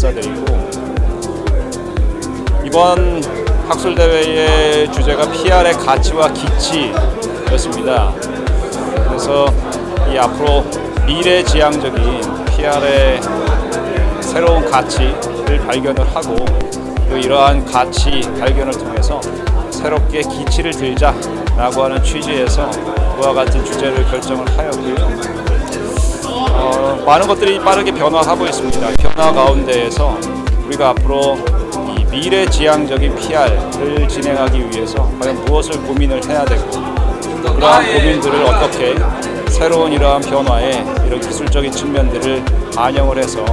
인사드리고, 이번 학술대회의 주제가 PR의 가치와 기치였습니다. 그래서 이 앞으로 미래지향적인 PR의 새로운 가치를 발견을 하고, 또 이러한 가치 발견을 통해서 새롭게 기치를 들자라고 하는 취지에서 그와 같은 주제를 결정을 하였고요. 많은 것들이 빠르게 변화하고 있습니다. 변화 가운데에서 우리가 앞으로 이 미래지향적인 PR을 진행하기 위해서 과연 무엇을 고민을 해야 되고, 그러한 고민들을 어떻게 새로운 이러한 변화에 이런 기술적인 측면들을 반영을 해서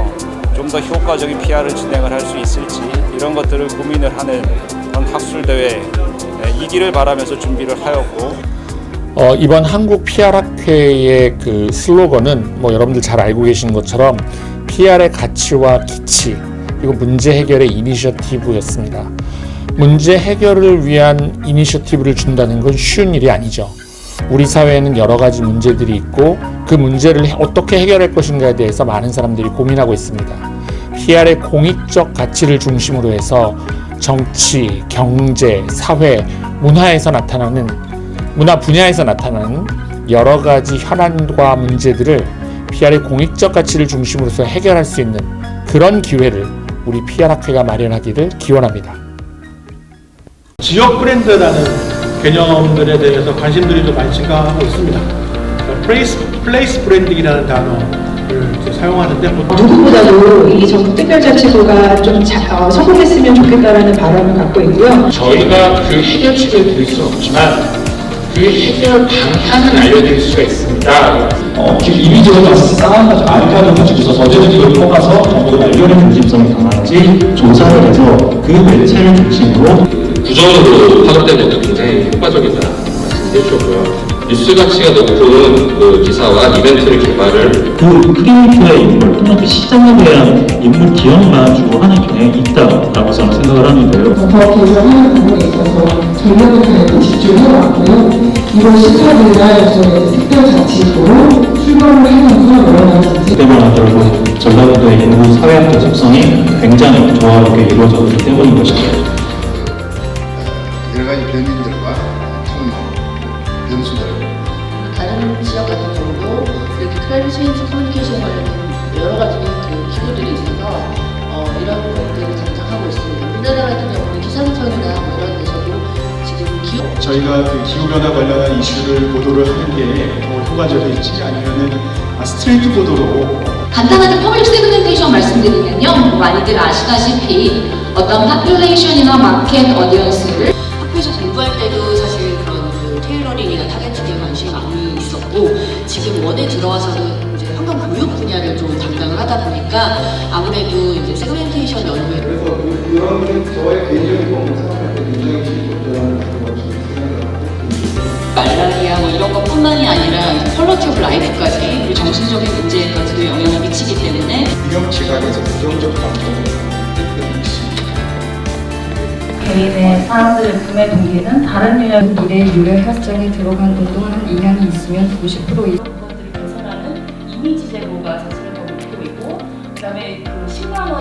좀 더 효과적인 PR을 진행을 할 수 있을지, 이런 것들을 고민을 하는 그런 학술대회이기를 바라면서 준비를 하였고, 이번 한국 PR학회의 그 슬로건은 여러분들 잘 알고 계신 것처럼 PR의 가치와 기치, 그리고 문제 해결의 이니셔티브였습니다. 문제 해결을 위한 이니셔티브를 준다는 건 쉬운 일이 아니죠. 우리 사회에는 여러 가지 문제들이 있고, 그 문제를 어떻게 해결할 것인가에 대해서 많은 사람들이 고민하고 있습니다. PR의 공익적 가치를 중심으로 해서 정치, 경제, 사회, 문화 분야에서 나타나는 여러 가지 현안과 문제들을 PR의 공익적 가치를 중심으로 해서 해결할 수 있는 그런 기회를 우리 PR학회가 마련하기를 기원합니다. 지역 브랜드라는 개념들에 대해서 관심들이 좀 많이 증가하고 있습니다. 플레이스 브랜딩이라는 단어를 사용하는데, 누구보다도 이 전국특별자치구가 좀 성공했으면 좋겠다라는 바람을 갖고 있고요. 저희가 그 해결책을 드릴 수 없지만 그 해결 방향은 알려드릴 수가 있습니다. 지금 이미지가 쌓아가지고 알파를 가지고 있어서 어제는 이걸 뽑아서 정부가 알려는 중심성이 강한지 조사를 해서 그 매체를 중심으로 구조적으로 파급된 것도 굉장히 효과적이다 말씀해 주셨고요. 뉴스 가치가 높은 그 기사와 이벤트를 개발을 그 크리에이터의 인물 또는 그 시장에 대한 인물 기억만 주고 하는 경향이 있다라고 저는 생각을 하는데요. 더 개선하는 부분에 있어서 전력을 다해서 집중해왔고요. 이번 14일 날 저희 특별자치구로 출범을 하면서 여러 가지 그때만 결국 전라도의 인구 사회학적 속성이 굉장히 조화롭게 이루어졌기 때문인 것입니다. 여러 가지 변인들과 통로, 변수들. 다른 지역 같은 경우도 이렇게 클라이밋 체인지 커뮤니케이션 관련된 여러 가지 그 기구들이 있어서 이런 것들을 장착하고 있습니다. 우리나라 같은 경우는 기상청이나 이런 데서도 지금 저희가 그 기후변화 관련한 이슈를 보도를 하는 게 더 효과적일지, 아니면은 스트레이트 보도로. 간단하게 퍼블릭 세그멘테이션 말씀드리면요, 많이들 아시다시피 어떤 파퓰레이션이나 마켓 어디언스를 학교에서 공부할 때도 사실 그런 그 테일러링이나 타겟팅에 관심이 많이 있었고, 지금 원에 들어와서는 이제 환경 교육 분야를 좀 담당을 하다 보니까 아무래도 이제 세그멘테이션 연구에 그래서 이런 저의 개인적인 경험을 생각할 때 굉장히 지속적인 말라리아 이런 것뿐만이 아니라 퀄러티 오브 라이프까지, 그리고 정신적인 문제까지도 영향을 미치기 때문에 위험 지각에서 부정적 감정을 개인의 사람들의 구매 동기는 다른 유형 미래 유료 혈전에 들어간 운동하는 이양이 있으면 50% 이상 것들을 개선하는 이미지 제고가 자체가 더 목표이고, 그다음에 그 10만 원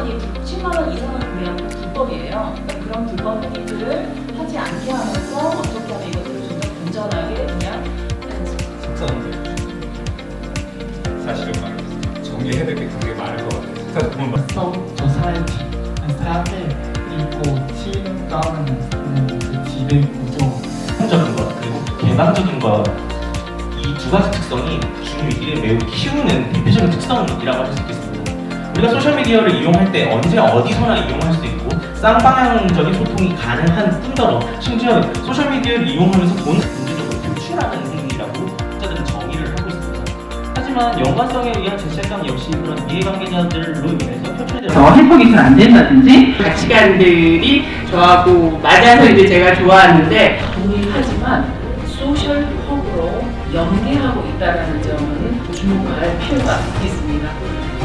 이상을 구매하면 불법이에요. 그러니까 그런 불법 행위들을 하지 않게 하면서 어떻게 하면 이것들을 좀 더 건전하게 그냥 사실은 말이죠. 정리해야 될 게 굉장히 많을 것 같아요. society and staff 있고 team governance, 그 지배 구조, 적인 것 그리고 개방적인 것, 이 두 가지 특성이 중위기를 매우 키우는 대표적인 특성이라고 할 수 있겠습니다. 우리가 소셜미디어를 이용할 때 언제 어디서나 이용할 수 있고 쌍방향적인 소통이 가능한 뿐더러 심지어 소셜미디어를 이용하면서 본 문제적으로 표출하는 행위라고 학자들은 정의를 하고 있습니다. 하지만 연관성에 의한 제시감 역시 그런 이해관계자들로 인해서 표출되는 해석이 잘 안 된다든지 가치관들이 저하고 맞아서 이제 제가 좋아하는데 동의하지만 소셜 헉으로 연계하고 있다는 점은 주목할 필요가 있습니다.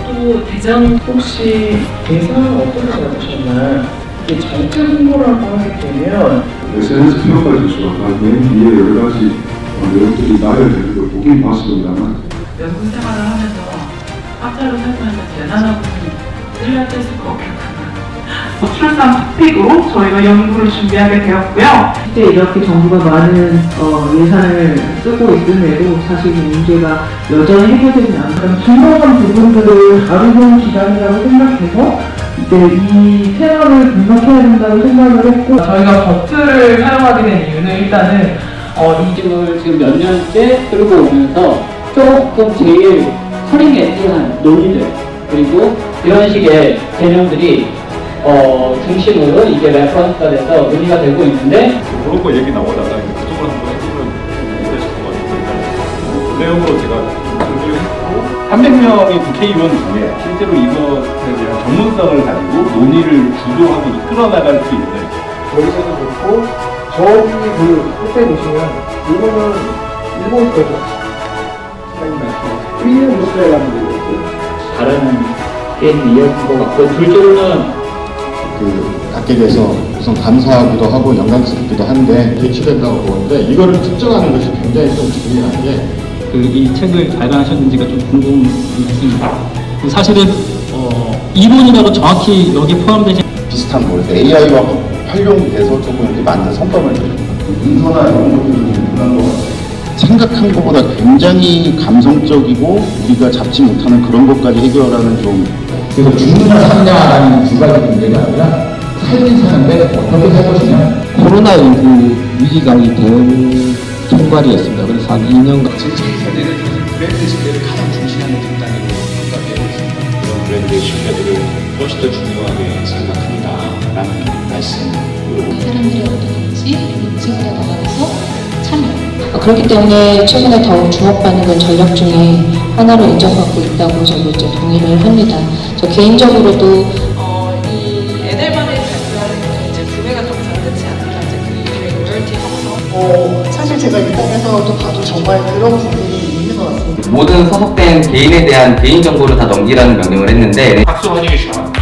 또 대전 혹시 예상은 어떻게 잡으셨나요? 이게 정책 홍보라고 하게 되면 SNS 평가를 수록한 맨 뒤에 여러 가지 내용들이 나열되는 걸 보긴 봤습니다만, 연구 생활을 하면서 학자로 살면서 대단하고 1년 뗄 수가 없겠고 출산 토픽으로 저희가 연구를 준비하게 되었고요. 실제 이렇게 정부가 많은 예산을 쓰고 있음에도 사실 이 문제가 여전히 해결되지 않는 중요한 부분들을 다루는 기간이라고 생각해서 이 테러를 분석해야 된다고 생각을 했고, 저희가 버트를 사용하게 된 이유는 일단은 이 지금 몇 년째 끌고 오면서 조금 제일 커링 엣지한 논의들 그리고 이런 식의 개념들이 중심으로 이게 레퍼런스가 돼서 논의가 되고 있는데 그런 거 얘기 나오다가 그쪽으로 한번 해보면 오래 잡아가지고 내용으로 제가 준비를 했고 300명의 국회의원 중에 실제로 이것에 대한 전문성을 가지고 논의를 주도하고 이끌어 나갈 수 있는 여기서도 그렇고 저기 그 끝에 보시면 이거는 일본 거죠. 윌리엄 루스라는 게 다른 게임 이어진 것 같고 둘째로는 갖게 돼서 우선 감사하기도 하고 영광스럽기도 한데 개취된다고 보는데 이거를 측정하는 것이 굉장히 좀 중요한 게 이 책을 발간하셨는지가 좀 궁금했습니다. 사실은 이론이라고 정확히 여기 포함되지 비슷한 거에서 AI와 활용돼서 조금 이렇게 만든 성과물 문서나 이런 것들이 좀 중요한 것 같아요. 생각한 것보다 굉장히 감성적이고 우리가 잡지 못하는 그런 것까지 해결하는 좀 그래서 죽느냐 사느냐라는 두 가지 문제가 아니라 살긴 사는데 어떻게 살 것이냐. 코로나19 위기가 이 대응 총괄이었습니다. 그래서 한 2년간 세대는 브랜드 신뢰를 가장 중시하는 정당으로 평가되고 있습니다. 그런 브랜드의 신뢰도를 훨씬 더 중요하게 생각합니다. 라는 말씀으로 사람들이 어떻게 인증으로 나가서 참여. 그렇기 때문에 최근에 더욱 주목받는 건 전략 중에 하나로 인정받고 있다고 저도 이제 동의를 합니다. 저 개인적으로도 이 에델만을 발표하는 건 이제 구매가 더 이상 끝이 아니라 이제 그 이후에 로열티 합성. 사실 제가 인터넷에서도 봐도 정말 그런 부분이 있는 것 같습니다. 모든 소속된 개인에 대한 개인 정보를 다 넘기라는 명령을 했는데 박수 환영해주시면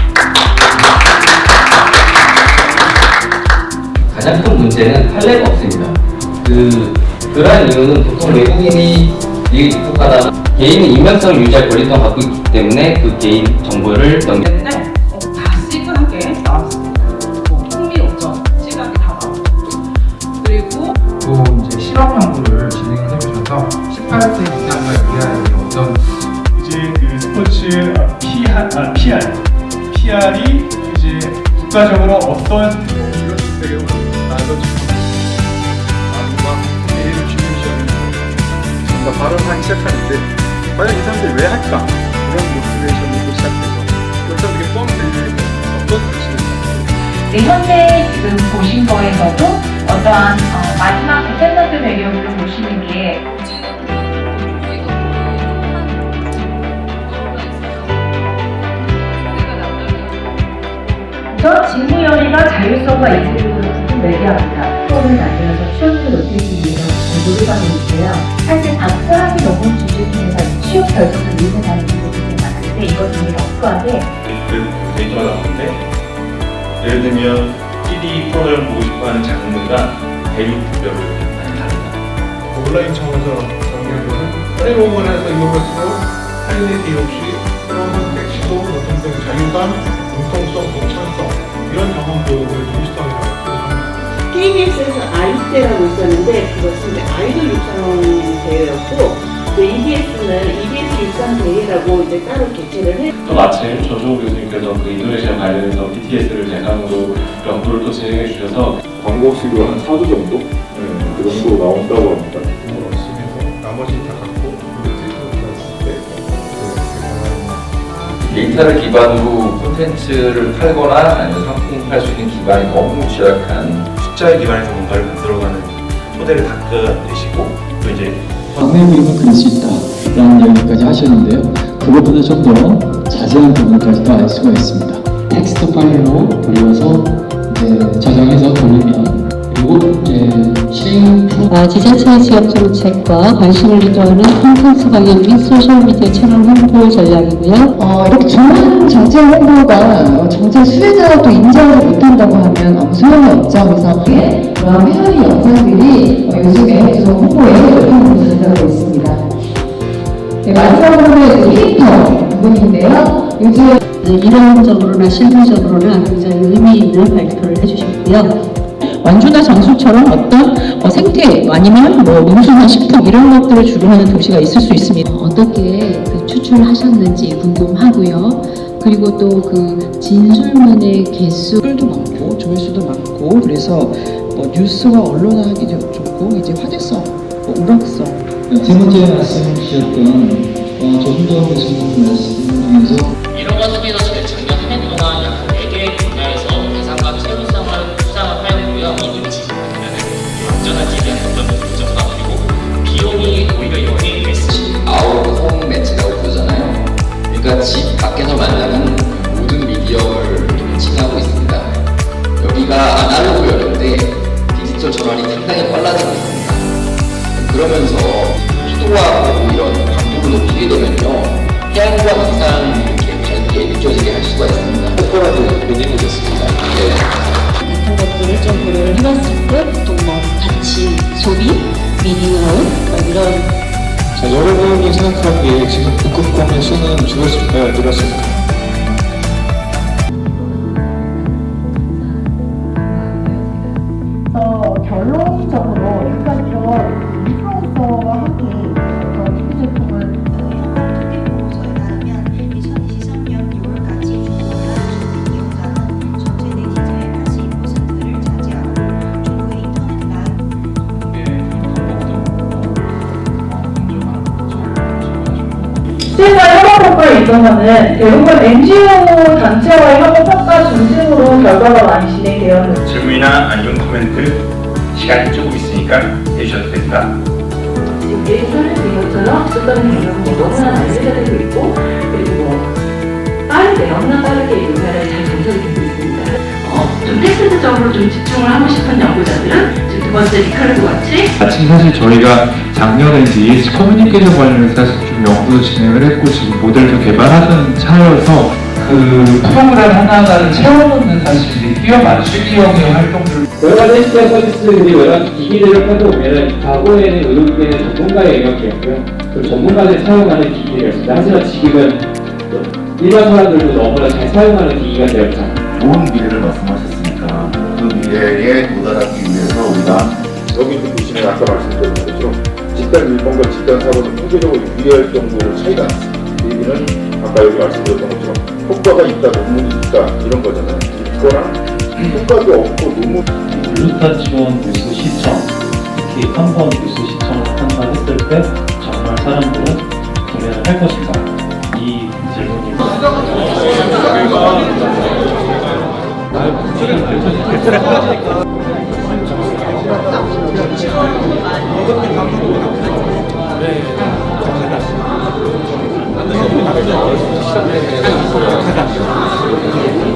가장 큰 문제는 판례가 없습니다. 그러한 이유는 보통 외국인이 입국하다가 개인의 익명성을 유지할 권리성을 갖고 있기 때문에 그 개인 정보를 때문에 다 시그하게 나왔습니다. 흥미롭죠? 시각이 다 나오고 그리고 또 이제 실험 연구를 진행을 해주셔서 18세 이상과 이하의 어떤 이제 그 스포츠 PR이 이제 국가적으로 어떤 이런 배경을 나눠주고 발언하기 시작하는데 과연 이 사람들이 왜 할까? 그런 모티베이션으로 시작해서 결정적인 뻔히 어떤 뜻이 현재 지금 보신 거에서도 어떠한 마지막 샌더스 배경을 보시는 게 우선 직무연의가 자율성과 이질을 매개합니다. 수업을 만들어서 취업률을 높이기 위해서 공부를 하고 있고요. 사실 박사학위 논문 주제중에서 취업 결정을 위해서라는 부분이 많은데 이것을 러프하게 데이터가 나오는데 예를 들면 PD 프로그램을 보고 싶어하는 장르가 대륙별로 많이 다르다. 온라인 차원에서 정리하면 플랫폼에서 이용할수록 할인의 비용 없이 새로운 선택, 시도, 노동성, 자유감, 융통성, 동창성 이런 경험 교육을 중시성이라고 생각합니다. KBS에서 아이대라고 있었는데 그것은 이제 아이돌 육상 대회였고 EBS는 EBS 육상 대회라고 이제 따로 개최를 해. 또 마침 조종욱 교수님께서 그 인도네시아 관련해서 BTS를 대상으로 연구를 또 진행해 주셔서 광고 수익으로 한 4조 정도? 그 정도 나온다고 합니다. 나머지는 다 갖고 데이터를 기반으로 콘텐츠를 팔거나 아니면 상품 팔 수 있는 기반이 너무 취약한 숫자에 기반해서 뭔가를 만들어가는 토대를 닦아내시고 또 이제 광의 그림을 그릴 수 있다라는 이야기까지 하셨는데요. 그것보다 좀 더 자세한 부분까지도 알 수가 있습니다. 텍스트 파일로 그려서 이제 저장해서 돌리면 그리고 이제 실행 지자체 지역 정책과 관심을 유도하는 콘텐츠 관련 및 소셜미디어 채널 홍보 전략이고요. 이렇게 좋은 정책 홍보가 정책 수혜자가 또 인정을 못한다고 하면 아무 소용이 없죠. 그래서 그런 회원의 영상들이 요즘에 좀 홍보에 높은 부분을 하고 있습니다. 마지막으로는 캐릭터 부분인데요. 요즘 이론적으로나 실무적으로나 굉장히 의미 있는 발표를 해주셨고요. 완주나 장수처럼 어떤 생태 아니면 농수나 식품 이런 것들을 주로 하는 도시가 있을 수 있습니다. 어떻게 추출하셨는지 궁금하고요. 그리고 또 그 진술문의 개수도 많고 조회수도 많고 그래서 뉴스와 언론화하기도 좋고 이제 화제성, 우락성. 두 번째 말씀 주셨던 조순도 교수님 말씀 중에서 이런 속에서 작년 한 해 동안 약 4개의 분야에서 대상과 채용성을 수상을 하였고요. 이들이 지지하는 안전한지에 대한 어떤 결정과 그리고 비용이 오히려 연예인 메시지 아웃 홈 매치라고 부르잖아요. 그러니까 집 밖에서 만나는 모든 미디어를 지나고 있습니다. 여기가 아날로그였는데 디지털 전환이 상당히 빨라지고 있습니다. 그러면서 피도와 이런 강도를 높이게 되면요, 해안과 이상 이렇게 밝게 느껴지게 할 수가 있습니다. 효과가 굉장히 좋습니다. 같은 것들을 좀 고려를 해봤을 때 보통 가치, 소비, 미디어아웃 이런 자, 여러분이 생각하기에 지금 북극곰의 수는 줄었을까요? 늘었을까요? 결론적으로 일단 이런 인플루언서와 함께 TV 제품을 보고서에 따르면 2023년 6월까지 중국의 이용자는 전체 네티즌의 82%를 차지하고 중국의 인터넷 실제로 협업평가에 있어서는 대부분 NGO 단체와의 협업평가 중심으로 결과가 많이 진행되었는데 질문이나 아니면 코멘트 시간이 조금 있으니까 해주셔도 됩니다. 예전에 배우처럼 쓰던 경영이 너무나 알려져 되고 있고 그리고 빠르게 너무나 빠르게 의사를 잘 분석이 되고 있습니다. 좀 테스트적으로 좀 집중을 하고 싶은 연구자들은 지금 두 번째 리카르도 같이 지금 사실 저희가 작년에 이제 ESG 커뮤니케이션 관련해서 사실 좀 연구도 진행을 했고 지금 모델도 개발하는 차여서 그 프로그램 하나하나를 채워놓는 사실 뛰어 맞추기형의 활동들 여러 가지 헬스케어 서비스 그리고 여러 가지 기기들을 펴보면 과거에는 의료기계는 전문가의 영역이었고요. 그 전문가들이 사용하는 기기들이었습니다. 하지만 지금은 일반 사람들도 너무나 잘 사용하는 기기가 되었잖아요. 좋은 미래를 말씀하셨으니까 그 미래에 도달하기 위해서 우리가 여기 보시면 아까 말씀드린 것처럼 집단 밀봉과 집단 사고는 통계적으로 유리할 정도로 차이가 났습니다. 이 얘기는 아까 여기 말씀드렸던 것처럼 효과가 있다, 논문이 있다 이런 거잖아요. 있거나 효과도 없고 논문 블루스타 지원 뉴스 시청, 특히 한 번 뉴스 시청을 한다 했을 때 정말 사람들은 구매를 할 것인가? 이 질문입니다.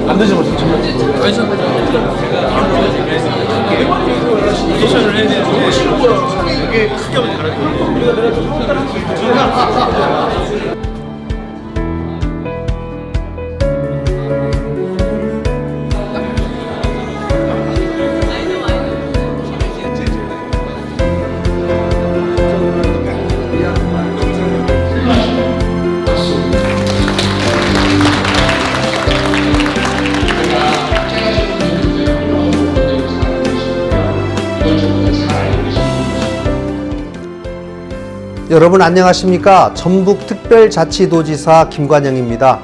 안 드셔보죠. 소셜을 해야 되는데 이게 크게 하면 다르거든요. 우리가 내가 좀 따라 여러분 안녕하십니까? 전북특별자치도지사 김관영입니다.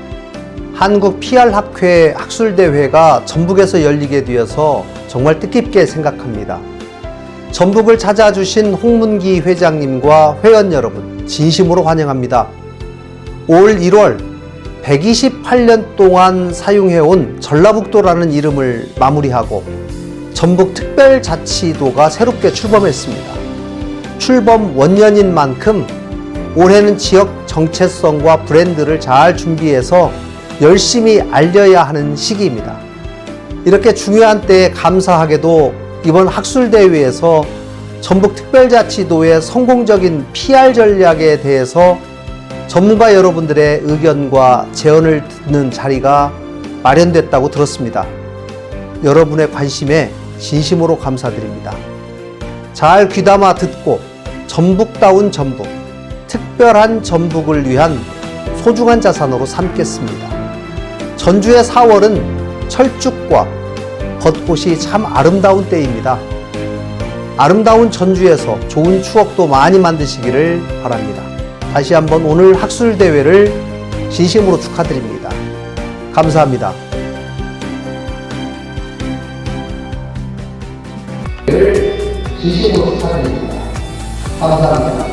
한국 PR학회 학술대회가 전북에서 열리게 되어서 정말 뜻깊게 생각합니다. 전북을 찾아주신 홍문기 회장님과 회원 여러분 진심으로 환영합니다. 올 1월 128년 동안 사용해온 전라북도라는 이름을 마무리하고 전북특별자치도가 새롭게 출범했습니다. 출범 원년인 만큼 올해는 지역 정체성과 브랜드를 잘 준비해서 열심히 알려야 하는 시기입니다. 이렇게 중요한 때에 감사하게도 이번 학술대회에서 전북특별자치도의 성공적인 PR 전략에 대해서 전문가 여러분들의 의견과 제언을 듣는 자리가 마련됐다고 들었습니다. 여러분의 관심에 진심으로 감사드립니다. 잘 귀담아 듣고 전북다운 전북, 특별한 전북을 위한 소중한 자산으로 삼겠습니다. 전주의 4월은 철쭉과 벚꽃이 참 아름다운 때입니다. 아름다운 전주에서 좋은 추억도 많이 만드시기를 바랍니다. 다시 한번 오늘 학술대회를 진심으로 축하드립니다. 감사합니다. 진심으로 축하드립니다. 감사합니다.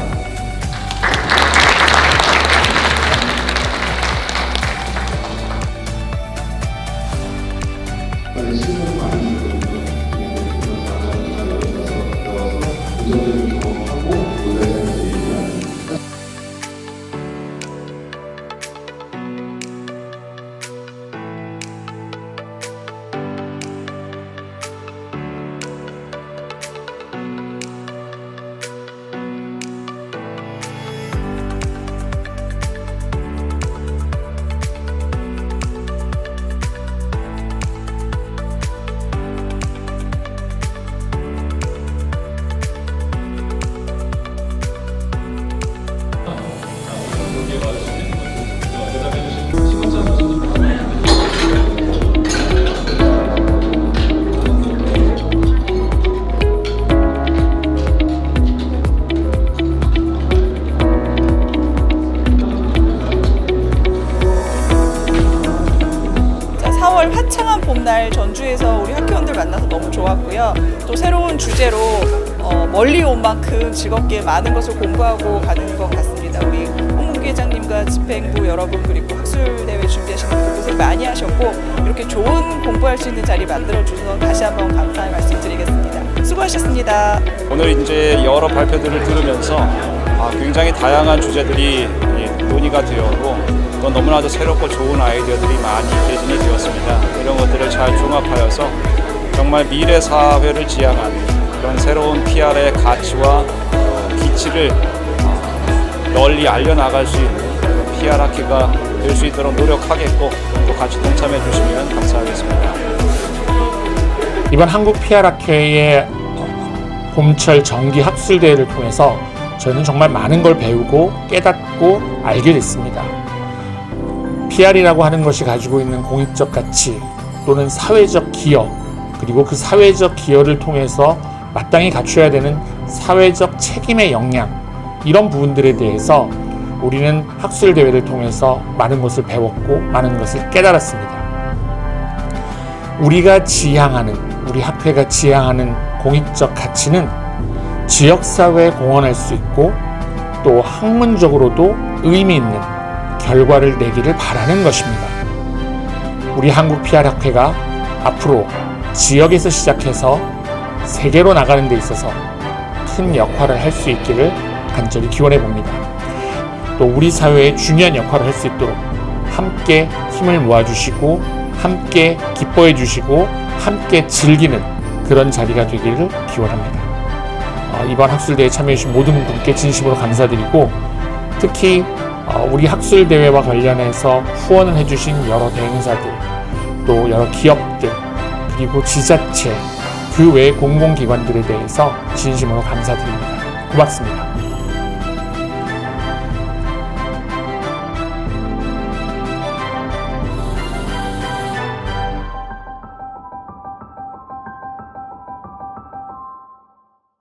화창한 봄날 전주에서 우리 학교원들 만나서 너무 좋았고요. 또 새로운 주제로 멀리 온 만큼 즐겁게 많은 것을 공부하고 가는 것 같습니다. 우리 홍문기 회장님과 집행부 여러분 그리고 학술대회 준비하시는 분들 고생 많이 하셨고 이렇게 좋은 공부할 수 있는 자리 만들어주셔서 다시 한번 감사의 말씀드리겠습니다. 수고하셨습니다. 오늘 이제 여러 발표들을 들으면서 굉장히 다양한 주제들이 논의가 되었고 또 너무나도 새롭고 좋은 아이디어들이 많이 개진이 되었습니다. 이런 것들을 잘 종합하여서 정말 미래 사회를 지향한 그런 새로운 PR의 가치와 기치를 널리 알려나갈 수 있는 PR 학회가 될 수 있도록 노력하겠고 또 같이 동참해 주시면 감사하겠습니다. 이번 한국 PR 학회의 봄철 정기 학술대회를 통해서 저희는 정말 많은 걸 배우고 깨닫고 알게 됐습니다. PR이라고 하는 것이 가지고 있는 공익적 가치 또는 사회적 기여 그리고 그 사회적 기여를 통해서 마땅히 갖춰야 되는 사회적 책임의 역량 이런 부분들에 대해서 우리는 학술대회를 통해서 많은 것을 배웠고 많은 것을 깨달았습니다. 우리가 지향하는 우리 학회가 지향하는 공익적 가치는 지역사회에 공헌할 수 있고 또 학문적으로도 의미 있는 결과를 내기를 바라는 것입니다. 우리 한국 PR 학회가 앞으로 지역에서 시작해서 세계로 나가는 데 있어서 큰 역할을 할 수 있기를 간절히 기원해 봅니다. 또 우리 사회에 중요한 역할을 할 수 있도록 함께 힘을 모아주시고 함께 기뻐해 주시고 함께 즐기는 그런 자리가 되기를 기원합니다. 이번 학술대회에 참여해주신 모든 분께 진심으로 감사드리고 특히 우리 학술대회와 관련해서 후원을 해주신 여러 대행사들 또 여러 기업들 그리고 지자체 그 외의 공공기관들에 대해서 진심으로 감사드립니다. 고맙습니다.